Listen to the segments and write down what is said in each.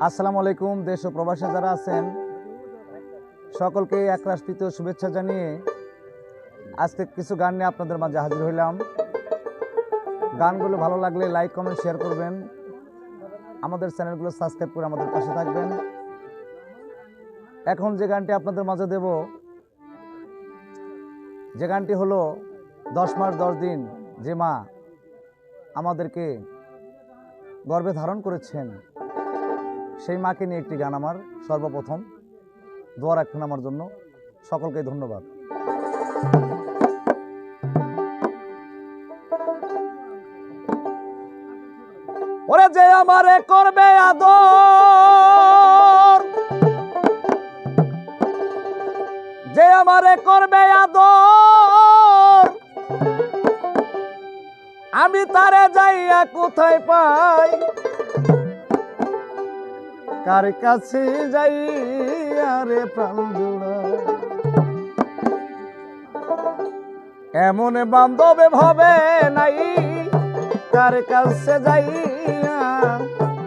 আসসালামু আলাইকুম। দেশ ও প্রবাসে যারা আছেন সকলকে একরাশ প্রীতি ও শুভেচ্ছা জানিয়ে আজকে কিছু গান নিয়ে আপনাদের মাঝে হাজির হইলাম। গানগুলো ভালো লাগলে লাইক কমেন্ট শেয়ার করবেন, আমাদের চ্যানেলগুলো সাবস্ক্রাইব করে আমাদের পাশে থাকবেন। এখন যে গানটি আপনাদের মাঝে দেব, যে গানটি হলো 10 মাস 10 দিন যে মা আমাদেরকে গর্ভে ধারণ করেছেন, সেই মাকে নিয়ে একটি গান। আমার সর্বপ্রথম দোয়া রাখবেন আমার জন্য। সকলকে ধন্যবাদ। ওরে যে আমারে করবে আদর, যে আমারে করবে আদর, আমি তারে যাইয়া কোথায় পাই, কার কাছে যাইয়া রে প্রাণ জুড়াই। এমন বান্ধবে ভাবে নাই, কার কাছে যাইয়া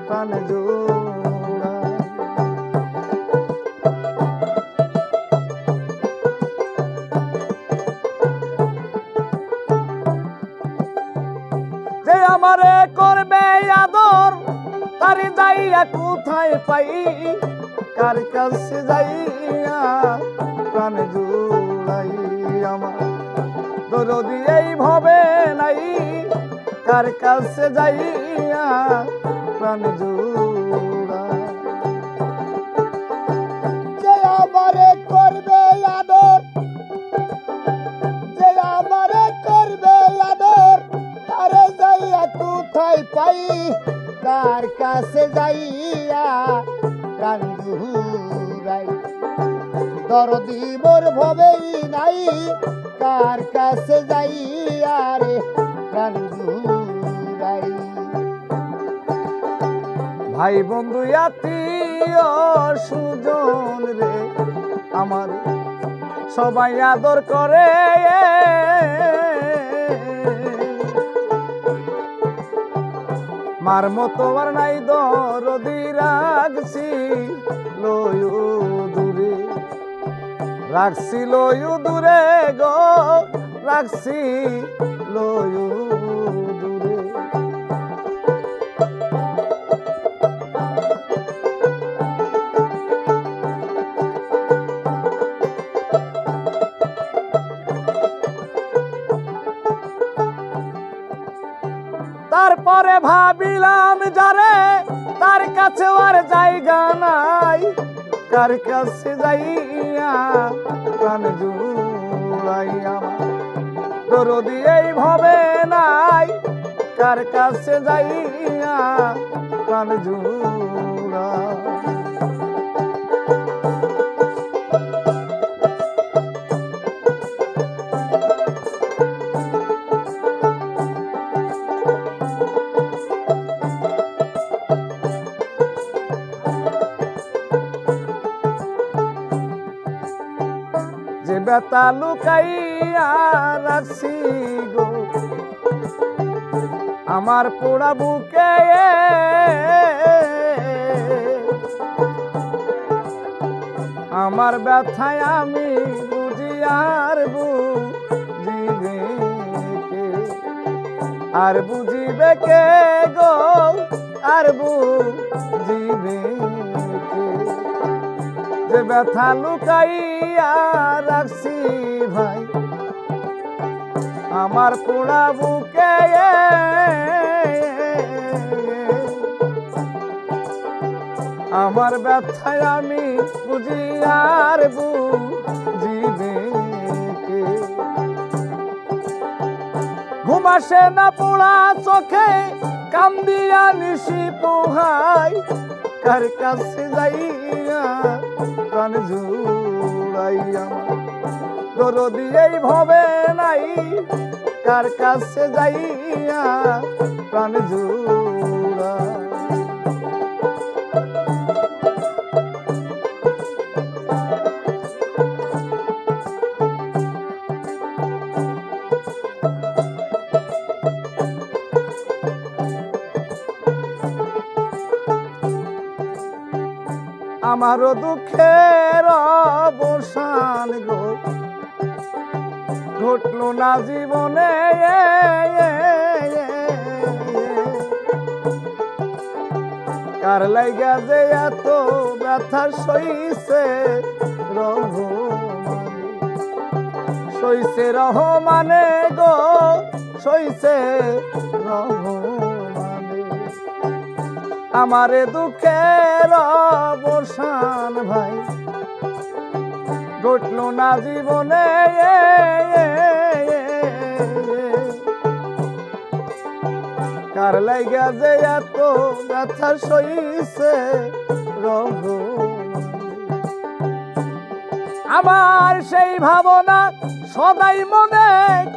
প্রাণ জুড়াই। যে আমারে করবে আদর, তারে যাইয়া কোথায় পাই, কার কাছে যাইয়া প্রাণ জুড়াই। আমার দরদি এই ভাবে নাই, কার কাছে যাইয়া প্রাণ জুড়াই। যে আমারে করবে আদর, যে আমারে করবে আদর, আরে যাইয়া কোথায় পাই, কার কাছে যাইয়া প্রাণ জুড়াই। দরদি মোর ভবেই নাই, কার কাছে যাইয়া রে প্রাণ জুড়াই। ভাই বন্ধু আত্মীয় সুজন রে আমার সবাই আদর করে, মার মতো আর নাই দরদি, রাখছি লয়ু দূরে, রাখছি লয়ু দূরে গো, রাখছি লয়ু দূরে। তারপরে ভাবিলাম যারে, তার কাছে আর জায়গা নাই, কার কাছে যাইয়া প্রাণ জুড়াই। আমার দরদি এই ভাবে নাই, কার কাছে যাইয়া প্রাণ জুড়াই। যে ব্যথা লুকাইয়া রাখছি গো আমার পোড়া বুকে, আমার ব্যথায় আমি বুঝি আর বুঝিবে কে, আর বুঝিবে কে গো, আর বুঝিবে কে। যে ব্যথা লুকাইয়া রাখছি ভাই আমার পোড়া বুকে, আমার ব্যথায় আমি বুঝি আর বুঝিবে কে। ঘুম আসে না পোড়া চোখে, কান্দিয়া নিশি পোহাই, কার কাছে যাইয়া প্রাণ জুড়াই। আমার দরদি এই ভাবে নাই, কার কাছে যাইয়া প্রাণ জুড়াই। আমারও দুঃখের অবসান গো ঘটলো না জীবনে কার লাইগা যে এত ব্যথা সইছে সইছে রহমানে গো সইছে রহমানে আমারে দুঃখের অবসান ভাই ঘটলো না জীবনে কার লাইগা যে এত ব্যথা সইছে আমার সেই ভাবনা সদাই মনে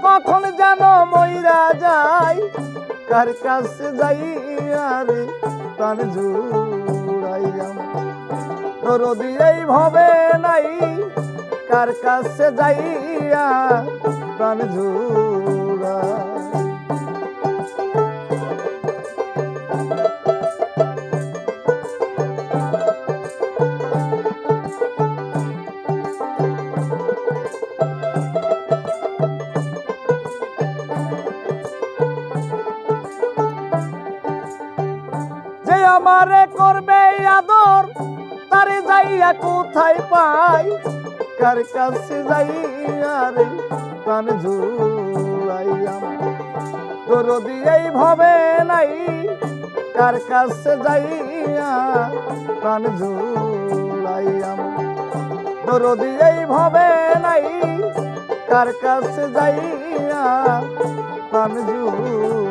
কখন যেন মইরা যায় কার কাছে যাই আরে প্রাণ জুড়াইয়াম দরদি এই ভবে নাই কার কাছে যাইয়া প্রাণ জুড়া আমারে করবে আদর তারে যাইয়া কোথায় পাই কার কাছে যাইয়া রে প্রাণ জুড়াইয়াম দরদি এই ভবে নাই কার কাছে যাইয়া প্রাণ জুড়াইয়াম দরদি এই ভবে নাই কার কাছে যাইয়া প্রাণ জুড়াইয়াম